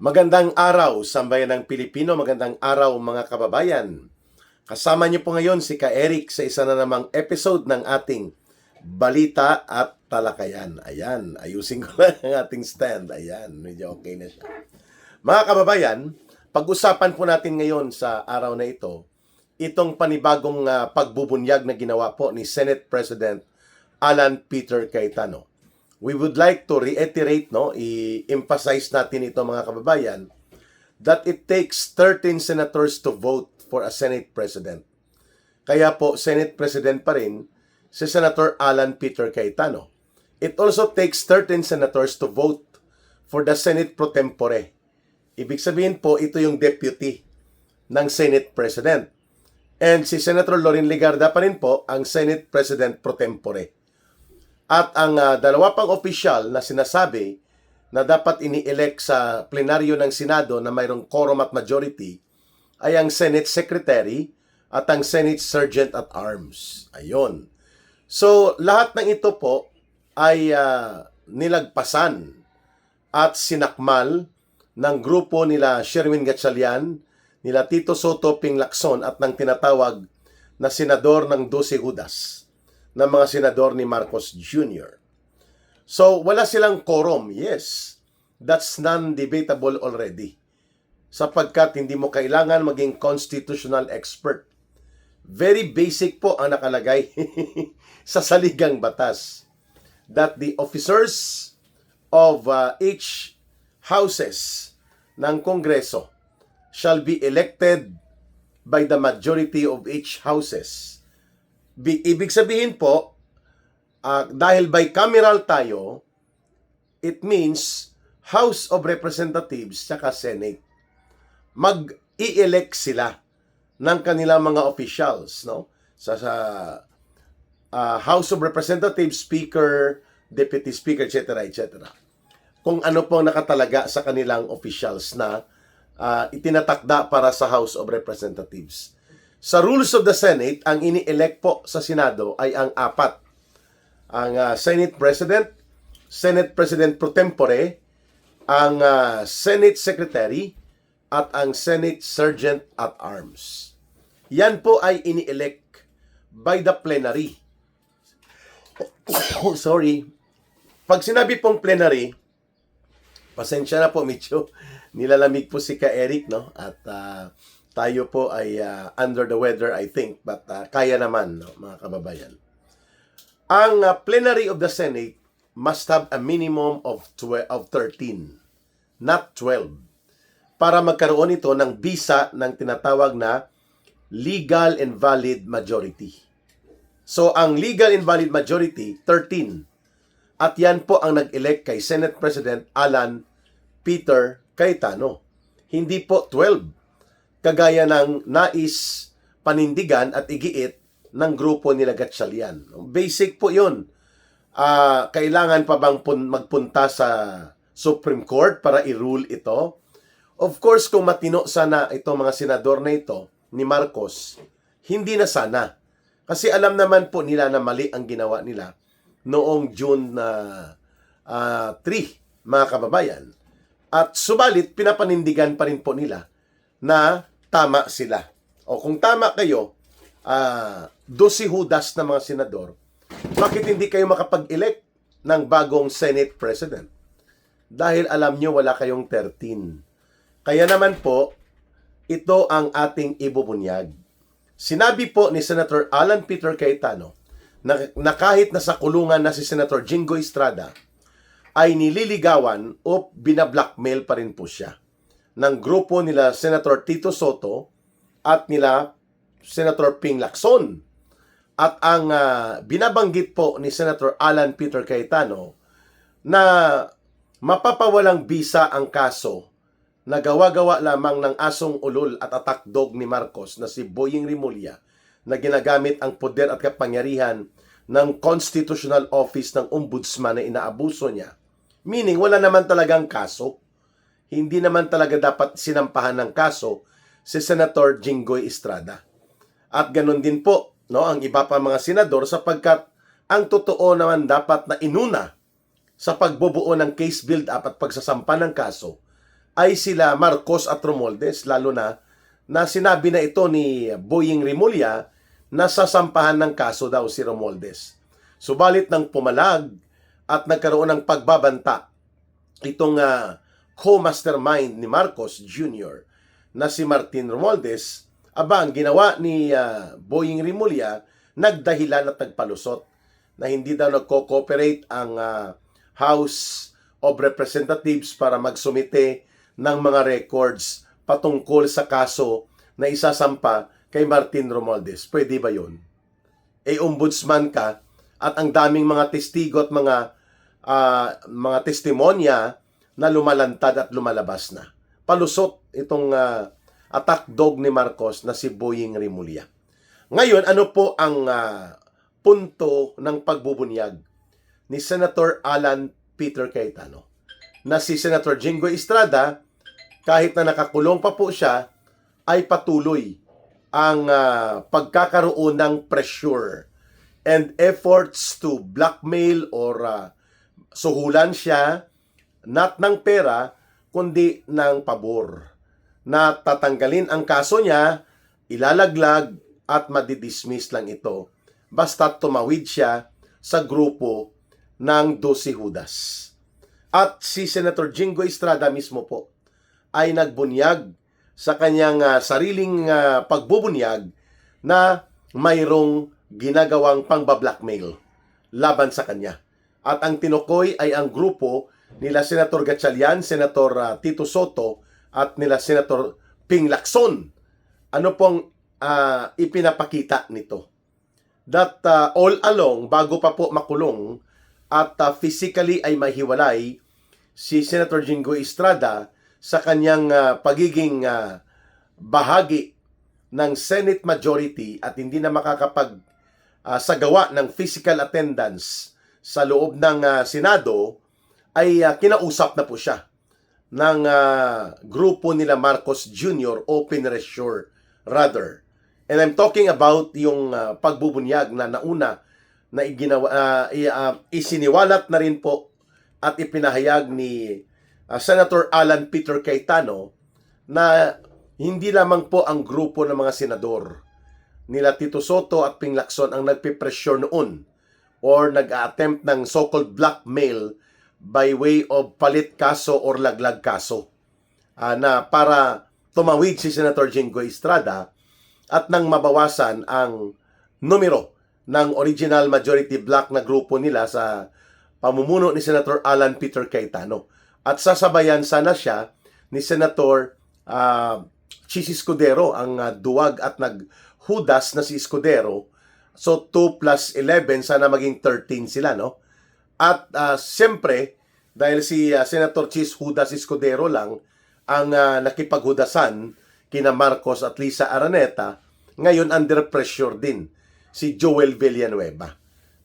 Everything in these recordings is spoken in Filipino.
Magandang araw, sambayan ng Pilipino. Magandang araw mga kababayan. Kasama niyo po ngayon si Ka Eric sa isa na namang episode ng ating Balita at Talakayan. Ayan, ayusin ko lang ang ating stand. Ayan, medyo okay na siya. Mga kababayan, pag-usapan po natin ngayon sa araw na ito, itong panibagong pagbubunyag na ginawa po ni Senate President Alan Peter Cayetano. We would like to reiterate, i-emphasize natin ito mga kababayan, that it takes 13 senators to vote for a Senate President. Kaya po, Senate President pa rin si Senator Alan Peter Cayetano. It also takes 13 senators to vote for the Senate pro tempore. Ibig sabihin po, ito yung deputy ng Senate President. And si Senator Loren Legarda pa rin po ang Senate President pro tempore. At ang dalawa pang opisyal na sinasabi na dapat ini-elect sa plenaryo ng Senado na mayroong quorum at majority ay ang Senate Secretary at ang Senate Sergeant at Arms. Ayun. So, lahat ng ito po ay nilagpasan at sinakmal ng grupo nila Sherwin Gatchalian, nila Tito Soto, Ping Lacson at ng tinatawag na senador ng 12 Judas ng mga senador ni Marcos Jr. So, wala silang quorum. Yes, that's non-debatable already. Sapagkat hindi mo kailangan maging constitutional expert. Very basic po ang nakalagay sa saligang batas that the officers of each houses ng Kongreso shall be elected by the majority of each houses. Ibig sabihin po, dahil bicameral tayo, it means House of Representatives saka Senate. Mag-i-elect sila ng kanilang mga officials, no? Sa House of Representatives, Speaker, Deputy Speaker, etc., etc. Kung ano po nakatalaga sa kanilang officials na itinatakda para sa House of Representatives. Sa Rules of the Senate, ang ini-elect po sa Senado ay ang apat. Ang Senate President, Senate President pro tempore, ang Senate Secretary, at ang Senate Sergeant at Arms. Yan po ay ini-elect by the plenary. Sorry. Pag sinabi pong plenary, pasensya na po, medyo nilalamig po si Ka Eric, no? At tayo po ay under the weather, I think, but kaya naman, no, mga kababayan. Ang plenary of the Senate must have a minimum of 13, not 12, para magkaroon ito ng bisa ng tinatawag na legal and valid majority. So, ang legal and valid majority, 13. At yan po ang nag-elect kay Senate President Alan Peter Cayetano. Hindi po 12. Kagaya ng nais panindigan at igiit ng grupo nila Gatchalian. Basic po yun. Kailangan pa bang magpunta sa Supreme Court para i-rule ito? Of course, kung matino sana itong mga senador na ito, ni Marcos, hindi na sana. Kasi alam naman po nila na mali ang ginawa nila noong June 3, mga kababayan. At subalit, pinapanindigan pa rin po nila na tama sila. O kung tama kayo, 12 Judas na mga senador, bakit hindi kayo makapag-elect ng bagong Senate President? Dahil alam nyo wala kayong 13. Kaya naman po, ito ang ating ibubunyag. Sinabi po ni Senator Alan Peter Cayetano na kahit nasa kulungan na si Senator Jingo Estrada, ay nililigawan o binablockmail pa rin po siya ng grupo nila Senator Tito Soto at nila Senator Ping Lacson. At ang binabanggit po ni Senator Alan Peter Cayetano na mapapawalang bisa ang kaso na gawa-gawa lamang ng asong ulol at attack dog ni Marcos na si Boying Rimulya na ginagamit ang poder at kapangyarihan ng constitutional office ng ombudsman na inaabuso niya. Meaning, wala naman talagang kaso. Hindi naman talaga dapat sinampahan ng kaso si Senator Jinggoy Estrada. At ganun din po, no, ang iba pa mga senador sapagkat ang totoo naman dapat na inuna sa pagbubuo ng case build-up at pagsasampa ng kaso ay sila Marcos at Romualdez, lalo na sinabi na ito ni Boying Rimulya na sasampahan ng kaso daw si Romualdez. Subalit nang pumalag at nagkaroon ng pagbabanta itong co-mastermind ni Marcos Jr. na si Martin Romualdez, ang ginawa ni Boying Rimulya, nagdahilan at nagpalusot na hindi daw nagko-cooperate ang House of Representatives para magsumite ng mga records patungkol sa kaso na isasampa kay Martin Romualdez. Pwede ba yun? Ombudsman ka at ang daming mga testigo at mga testimonya na lumalantad at lumalabas na. Palusot itong attack dog ni Marcos na si Boying Rimulya. Ngayon, ano po ang punto ng pagbubunyag ni Senator Alan Peter Cayetano? Na si Senator Jinggoy Estrada, kahit na nakakulong pa po siya, ay patuloy ang pagkakaroon ng pressure and efforts to blackmail or suhulan siya, not ng pera, kundi ng pabor. Na tatanggalin ang kaso niya, ilalaglag at madidismiss lang ito. Basta tumawid siya sa grupo ng 12 Judas. At si Senator Jinggoy Estrada mismo po ay nagbunyag sa kanyang sariling pagbubunyag na mayroong ginagawang pangbablackmail laban sa kanya. At ang tinukoy ay ang grupo nila Senator Gatchalian, Senator Tito Soto at nila Senator Ping Lacson. Ano pong ipinapakita nito? That all along, bago pa po makulong at physically ay mahiwalay si Senator Jinggoy Estrada sa kanyang pagiging bahagi ng Senate majority at hindi na makakapag sagawa ng physical attendance sa loob ng Senado, ay kinausap na po siya ng grupo nila Marcos Jr. o Pinresure rather. And I'm talking about yung pagbubunyag na nauna na isiniwalat na rin po at ipinahayag ni Senator Alan Peter Cayetano na hindi lamang po ang grupo ng mga senador nila Tito Soto at Ping Lacson ang nagpipressure noon or nag-attempt ng so-called blackmail by way of palit kaso or laglag kaso na para tumawid si Senator Jinggoy Estrada at nang mabawasan ang numero ng original majority block na grupo nila sa pamumuno ni Senator Alan Peter Cayetano. At sasabayan sana siya ni Senator Chis Escudero, ang duwag at naghudas na si Escudero. So 2 plus 11, sana maging 13 sila, no? At siyempre, dahil si Senator Chis Judas Escudero lang ang nakipaghudasan kina Marcos at Lisa Araneta, ngayon under pressure din si Joel Villanueva.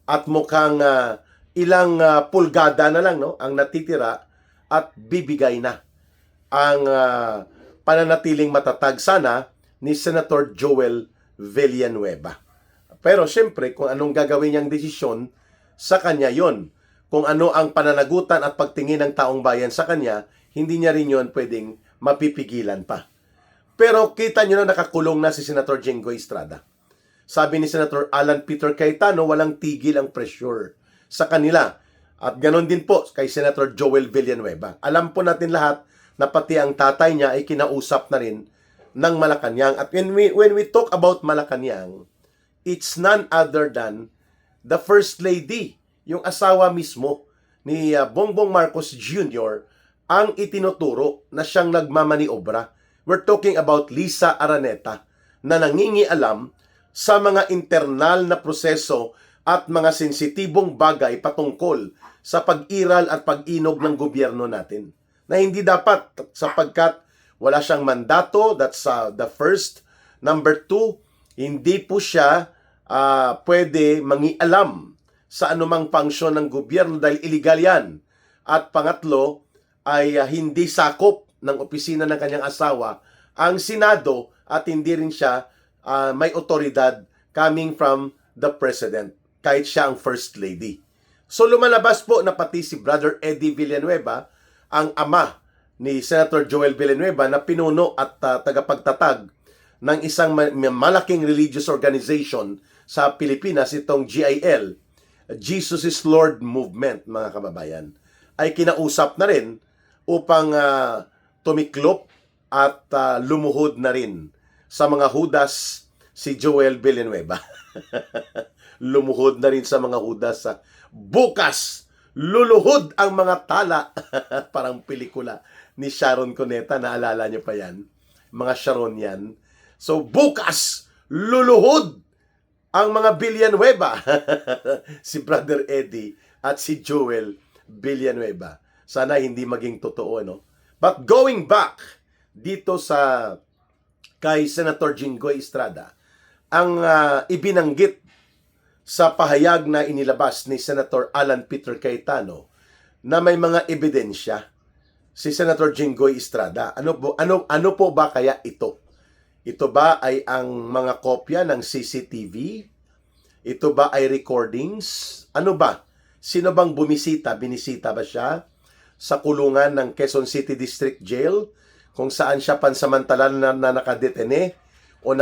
At mukhang ilang pulgada na lang, no, ang natitira at bibigay na ang pananatiling matatag sana ni Senator Joel Villanueva. Pero siyempre, kung anong gagawin niyang desisyon, sa kanya yon. Kung ano ang pananagutan at pagtingin ng taong bayan sa kanya, hindi niya rin yon pwedeng mapipigilan pa. Pero kita niyo na nakakulong na si Senator Jinggoy Estrada. Sabi ni Senator Alan Peter Cayetano, walang tigil ang pressure sa kanila. At ganon din po kay Senator Joel Villanueva. Alam po natin lahat na pati ang tatay niya ay kinausap na rin ng Malacanang. At when we talk about Malacanang, it's none other than the First Lady, yung asawa mismo ni Bongbong Marcos Jr. ang itinuturo na siyang nagmamaniobra. We're talking about Lisa Araneta na nangingialam sa mga internal na proseso at mga sensitibong bagay patungkol sa pag-iral at pag-inog ng gobyerno natin. Na hindi dapat sapagkat wala siyang mandato, that's the first. Number 2, hindi po siya pwede mangialam sa anumang pangsyon ng gobyerno dahil illegal yan. At pangatlo, ay hindi sakop ng opisina ng kanyang asawa ang Senado at hindi rin siya may otoridad coming from the President kahit siya ang First Lady. So lumalabas po na pati si Brother Eddie Villanueva, ang ama ni Senator Joel Villanueva na pinuno at tagapagtatag ng isang malaking religious organization sa Pilipinas, itong GIL, Jesus is Lord Movement, mga kababayan, ay kinausap na rin upang tumiklop at lumuhod na rin sa mga hudas si Joel Villanueva. Lumuhod na rin sa mga hudas. Bukas, luluhod ang mga tala. Parang pelikula ni Sharon Cuneta, naalala niyo pa yan? Mga Sharon yan. So, bukas, luluhod ang mga Villanueva. Si Brother Eddie at si Joel Villanueva. Sana hindi maging totoo, no? But going back dito sa kay Senator Jinggoy Estrada, ang ibinanggit sa pahayag na inilabas ni Senator Alan Peter Cayetano na may mga ebidensya si Senator Jinggoy Estrada. Ano po ba kaya ito? Ito ba ay ang mga kopya ng CCTV? Ito ba ay recordings? Ano ba? Sino bang bumisita? Binisita ba siya sa kulungan ng Quezon City District Jail kung saan siya pansamantalan na nakadetene o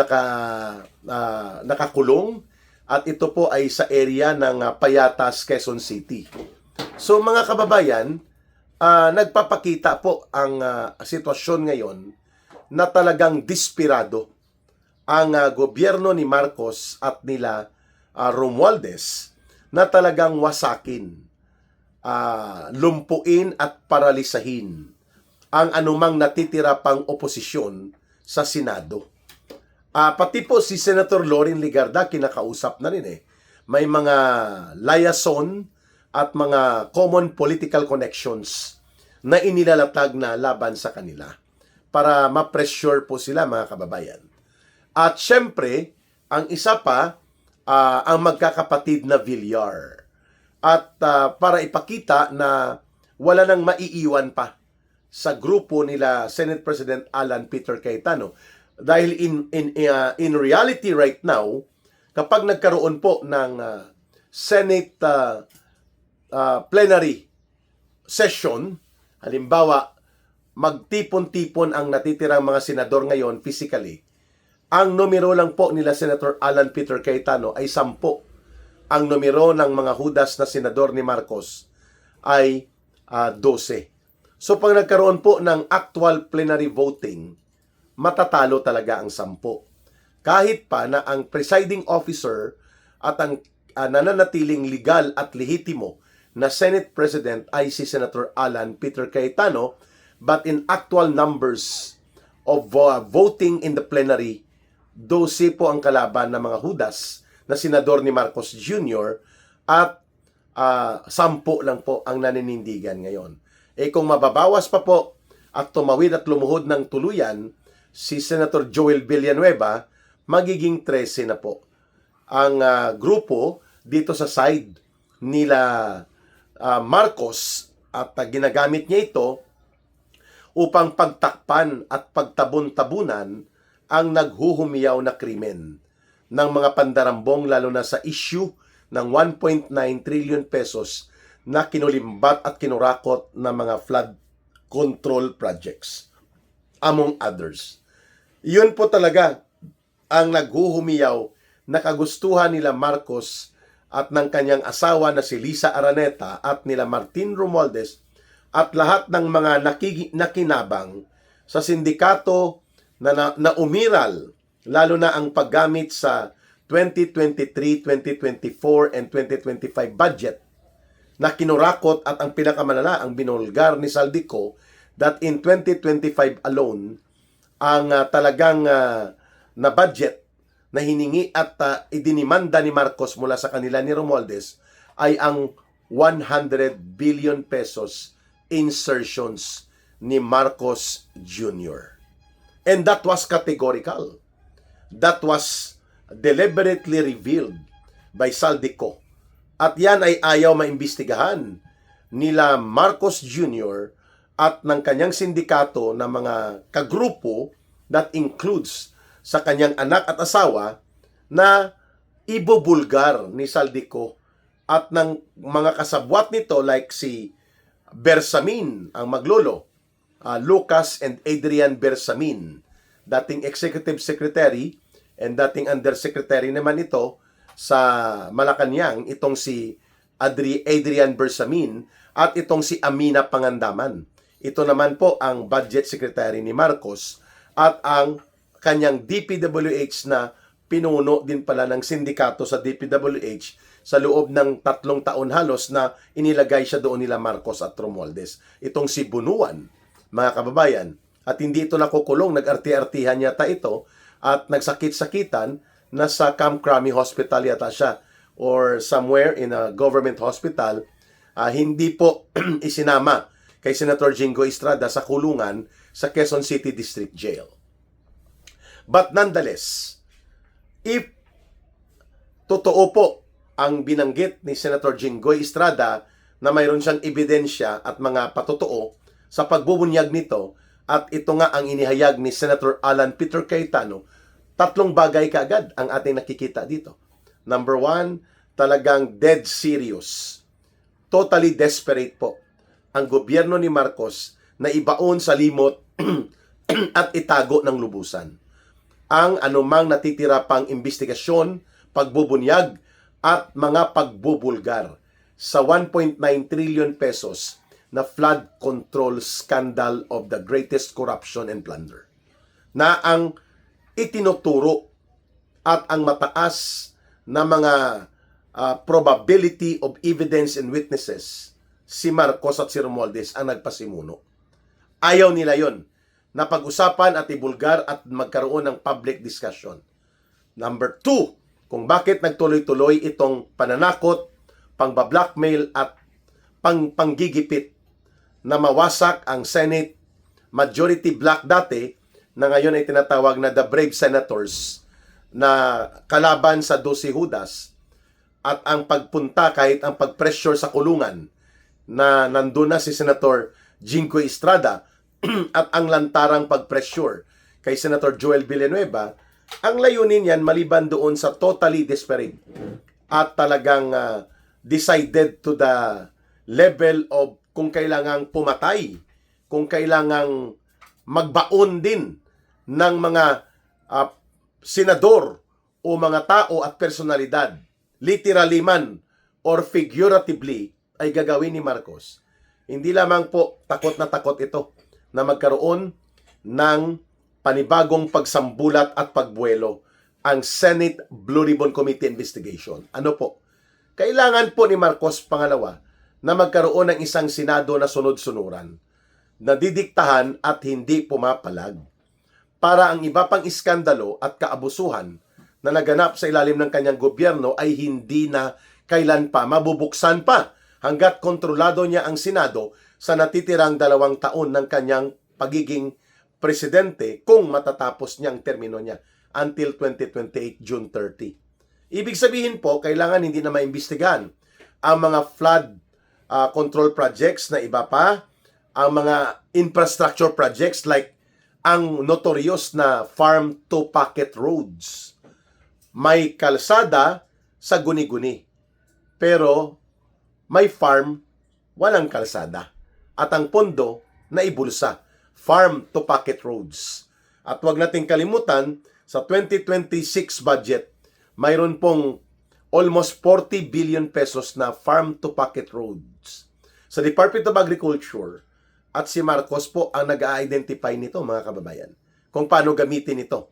nakakulong? At ito po ay sa area ng Payatas, Quezon City. So mga kababayan, nagpapakita po ang sitwasyon ngayon na talagang desperado ang gobyerno ni Marcos at nila Romualdez na talagang wasakin, lumpuin at paralisahin ang anumang natitira pang oposisyon sa Senado. Pati po si Senator Loren Legarda, kinakausap na rin May mga liaison at mga common political connections na inilalatag na laban sa kanila para ma-pressure po sila, mga kababayan. At syempre, ang isa pa, ang magkakapatid na Villar. At para ipakita na wala nang maiiwan pa sa grupo nila Senate President Alan Peter Cayetano. Dahil in reality right now, kapag nagkaroon po ng Senate plenary session, halimbawa, magtipon-tipon ang natitirang mga senador ngayon physically, ang numero lang po nila Senator Alan Peter Cayetano ay 10. Ang numero ng mga hudas na senador ni Marcos ay 12. So pag nagkaroon po ng actual plenary voting, matatalo talaga ang 10. Kahit pa na ang presiding officer at ang nananatiling legal at lehitimo na Senate President ay si Senator Alan Peter Cayetano, but in actual numbers of voting in the plenary, 12 po ang kalaban ng mga hudas na senador ni Marcos Jr. at 10 lang po ang naninindigan ngayon. Kung mababawas pa po at tumawid at lumuhod ng tuluyan si Senator Joel Villanueva, magiging 13 na po ang grupo dito sa side nila Marcos, at ginagamit niya ito upang pagtakpan at pagtabon-tabunan ang naghuhumiyaw na krimen ng mga pandarambong, lalo na sa issue ng 1.9 trillion pesos na kinulimbat at kinurakot ng mga flood control projects, among others. Yun po talaga ang naghuhumiyaw na kagustuhan nila Marcos at ng kanyang asawa na si Lisa Araneta at nila Martin Romualdez at lahat ng mga nakinabang sa sindikato na umiral, lalo na ang paggamit sa 2023, 2024, and 2025 budget na kinurakot at ang pinakamalala, ang binulgar ni Saldico, that in 2025 alone, ang talagang na budget na hiningi at idinimanda ni Marcos mula sa kanila ni Romualdez ay ang 100 billion pesos insertions ni Marcos Jr. And that was categorical. That was deliberately revealed by Saldico. At yan ay ayaw maimbestigahan nila Marcos Jr. at ng kanyang sindikato na mga kagrupo that includes sa kanyang anak at asawa na ibubulgar ni Saldico at ng mga kasabwat nito like si Bersamin, ang maglolo, Lucas and Adrian Bersamin, dating Executive Secretary and dating Undersecretary naman ito sa Malacanang, itong si Adrian Bersamin at itong si Amina Pangandaman. Ito naman po ang Budget Secretary ni Marcos at ang kanyang DPWH na pinuno din pala ng sindikato sa DPWH sa loob ng 3 taon halos na inilagay siya doon nila Marcos at Romualdez. Itong si Bunuan, mga kababayan, at hindi ito nakukulong, nag-arti-artihan yata ito at nagsakit-sakitan na sa Camp Crame Hospital yata siya or somewhere in a government hospital. Hindi po isinama kay Senator Jingo Estrada sa kulungan sa Quezon City District Jail. But nonetheless, if totoo po ang binanggit ni Senator Jinggoy Estrada na mayroon siyang ebidensya at mga patotoo sa pagbubunyag nito, at ito nga ang inihayag ni Senator Alan Peter Cayetano, 3 bagay kaagad ang ating nakikita dito. Number 1, talagang dead serious. Totally desperate po ang gobyerno ni Marcos na ibaon sa limot at itago ng lubusan ang anumang natitira pang investigasyon, pagbubunyag, at mga pagbubulgar sa 1.9 trillion pesos na flood control scandal of the greatest corruption and plunder, na ang itinuturo at ang mataas na mga probability of evidence and witnesses, si Marcos at si Romualdez ang nagpasimuno. Ayaw nila yon na pag-usapan at ibulgar at magkaroon ng public discussion. Number 2, kung bakit nagtuloy-tuloy itong pananakot, pangbablackmail at panggigipit na mawasak ang Senate majority black dati na ngayon ay tinatawag na the Brave Senators na kalaban sa 12 Judas, at ang pagpunta kahit ang pag-pressure sa kulungan na nandun na si Senator Jingo Estrada at ang lantarang pag-pressure kay Senator Joel Villanueva, ang layunin yan maliban doon sa totally desperate at talagang decided to the level of kung kailangang pumatay, kung kailangang magbaon din ng mga senador o mga tao at personalidad, literally man or figuratively, ay gagawin ni Marcos. Hindi lamang po takot na takot ito na magkaroon ng panibagong pagsambulat at pagbuelo ang Senate Blue Ribbon Committee investigation. Ano po? Kailangan po ni Marcos pangalawa na magkaroon ng isang Senado na sunod-sunuran, na didiktahan at hindi pumapalag, para ang iba pang iskandalo at kaabusuhan na naganap sa ilalim ng kanyang gobyerno ay hindi na kailan pa mabubuksan pa hanggat kontrolado niya ang Senado sa natitirang 2 taon ng kanyang pagiging presidente kung matatapos niyang termino niya until 2028, June 30. Ibig sabihin po, kailangan hindi na maimbestigahan ang mga flood control projects na iba pa, ang mga infrastructure projects like ang notorious na farm to pocket roads. May kalsada sa guni-guni, pero may farm, walang kalsada. At ang pondo na ibulsa, farm to pocket roads. At wag nating kalimutan, sa 2026 budget, mayroon pong almost 40 billion pesos na farm to pocket roads. Sa Department of Agriculture, at si Marcos po ang nag-a-identify nito, mga kababayan, kung paano gamitin ito.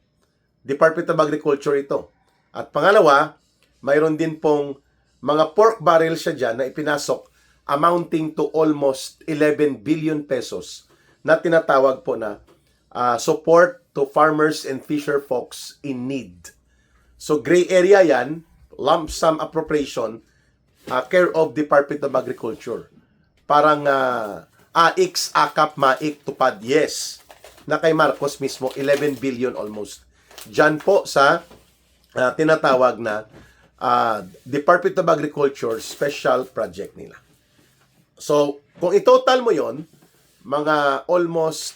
Department of Agriculture ito. At pangalawa, mayroon din pong mga pork barrel siya dyan na ipinasok amounting to almost 11 billion pesos na tinatawag po na support to farmers and fisher folks in need. So gray area yan, lump sum appropriation, care of Department of Agriculture. Parang AIX, AKAP, MAIK, tupad, yes. Na kay Marcos mismo, 11 billion almost. Diyan po sa tinatawag na Department of Agriculture special project nila. So, kung itotal mo yon, mga almost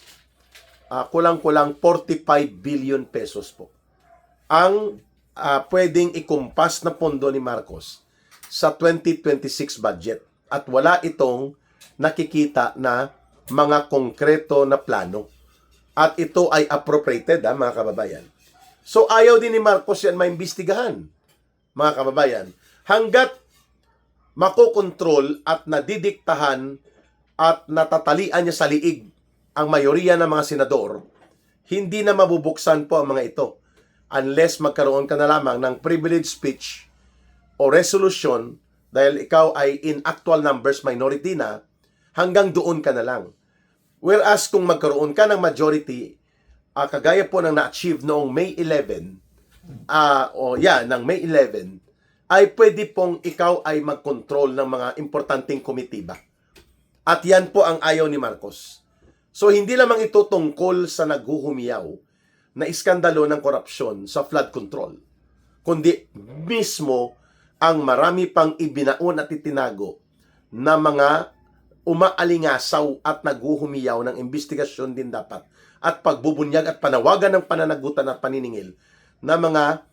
kulang-kulang 45 billion pesos po ang pwedeng ikumpas na pondo ni Marcos sa 2026 budget. At wala itong nakikita na mga konkreto na plano. At ito ay appropriated, mga kababayan. So ayaw din ni Marcos yan maimbestigahan, mga kababayan. Hanggat makokontrol at nadidiktahan at natatalian niya sa liig ang mayoriya ng mga senador, hindi na mabubuksan po ang mga ito unless magkaroon ka na lamang ng privilege speech o resolution dahil ikaw ay in actual numbers minority na, hanggang doon ka na lang. Whereas kung magkaroon ka ng majority, kagaya po ng na-achieve noong May 11, ng May 11, ay pwede pong ikaw ay mag-control ng mga importanteng komitiba. At yan po ang ayaw ni Marcos. So hindi lamang ito tungkol sa naghuhumiyaw na iskandalo ng korupsyon sa flood control, kundi mismo ang marami pang ibinaon at itinago na mga umaalingasaw at naghuhumiyaw ng investigasyon din dapat at pagbubunyag at panawagan ng pananagutan at paniningil na mga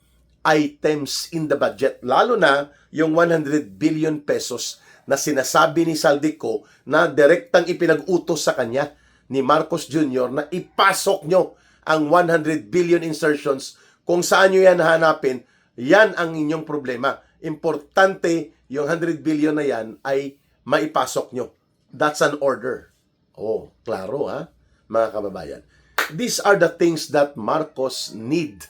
items in the budget, lalo na yung 100 billion pesos na sinasabi ni Saldico na direktang ipinag-utos sa kanya ni Marcos Jr. na ipasok nyo ang 100 billion insertions. Kung saan nyo yan hanapin, yan ang inyong problema. Importante yung 100 billion na yan ay maipasok nyo. That's an order. Oh, klaro mga kababayan. These are the things that Marcos needs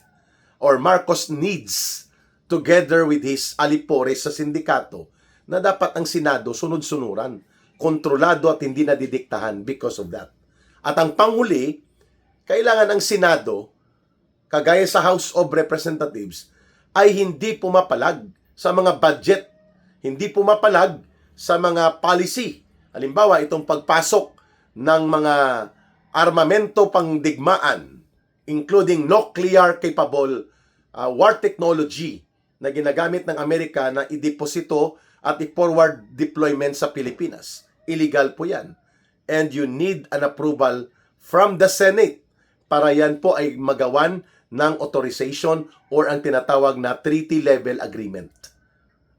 together with his alipores sa sindikato na dapat ang Senado sunod-sunuran, kontrolado at hindi nadidiktahan because of that. At ang panghuli, kailangan ang Senado, kagaya sa House of Representatives, ay hindi pumapalag sa mga budget, hindi pumapalag sa mga policy. Halimbawa, itong pagpasok ng mga armamento pangdigmaan, including nuclear-capable war technology na ginagamit ng Amerika na ideposito at i-forward deployment sa Pilipinas. Illegal po yan. And you need an approval from the Senate para yan po ay magawan ng authorization or ang tinatawag na treaty-level agreement.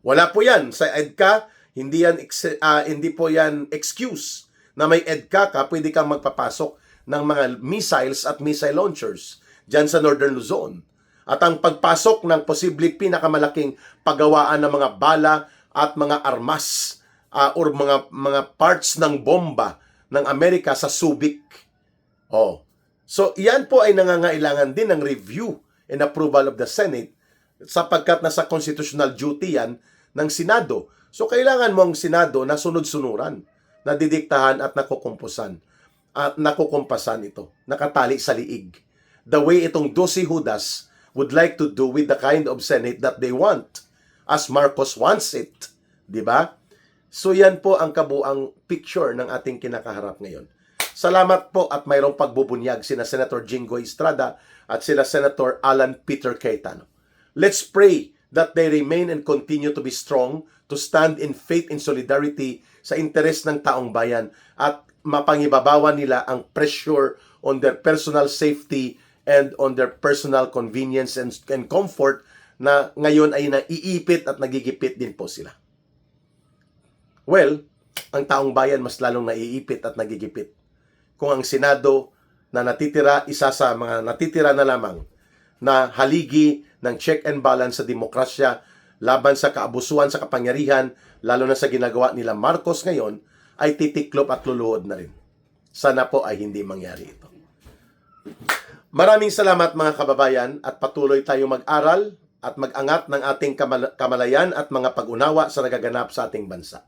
Wala po yan. Sa EDCA, hindi po yan excuse na may EDCA ka, pwede kang magpapasok ng mga missiles at missile launchers dyan sa Northern Luzon. At ang pagpasok ng posible pinakamalaking paggawaan ng mga bala at mga armas or mga parts ng bomba ng Amerika sa Subic. So yan po ay nangangailangan din ng review and approval of the Senate sapagkat nasa constitutional duty yan ng Senado. So kailangan mo ang Senado na sunod-sunuran, na didiktahan at nakukumpasan ito, nakatali sa liig. The way itong 12 Judas would like to do with the kind of Senate that they want, as Marcos wants it. Diba? So yan po ang kabuang picture ng ating kinakaharap ngayon. Salamat po at mayroong pagbubunyag sina Senator Jinggoy Estrada at sila Senator Alan Peter Cayetano. Let's pray that they remain and continue to be strong, to stand in faith and solidarity sa interes ng taong bayan at mapangibabawan nila ang pressure on their personal safety and on their personal convenience and comfort na ngayon ay naiipit at nagigipit din po sila. Well, ang taong bayan mas lalong naiipit at nagigipit kung ang Senado na natitira, isa sa mga natitira na lamang na haligi ng check and balance sa demokrasya laban sa kaabusuhan sa kapangyarihan, lalo na sa ginagawa nila Marcos ngayon, ay titiklop at luluhod na rin. Sana po ay hindi mangyari ito. Maraming salamat mga kababayan at patuloy tayong mag-aral at mag-angat ng ating kamalayan at mga pag-unawa sa nagaganap sa ating bansa.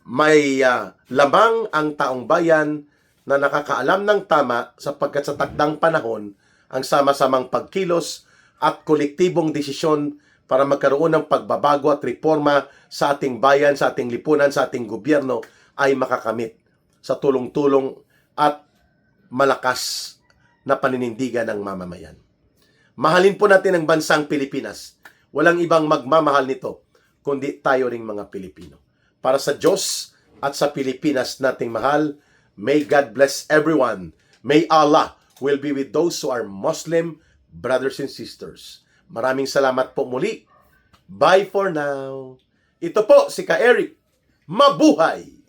May lamang ang taong bayan na nakakaalam ng tama sapagkat sa takdang panahon ang sama-samang pagkilos at kolektibong desisyon para magkaroon ng pagbabago at reforma sa ating bayan, sa ating lipunan, sa ating gobyerno ay makakamit sa tulong-tulong at malakas na paninindigan ng mamamayan. Mahalin po natin ang bansang Pilipinas. Walang ibang magmamahal nito kundi tayo ring mga Pilipino. Para sa Diyos at sa Pilipinas nating mahal, may God bless everyone. May Allah will be with those who are Muslim brothers and sisters. Maraming salamat po muli. Bye for now. Ito po si Ka Eric. Mabuhay!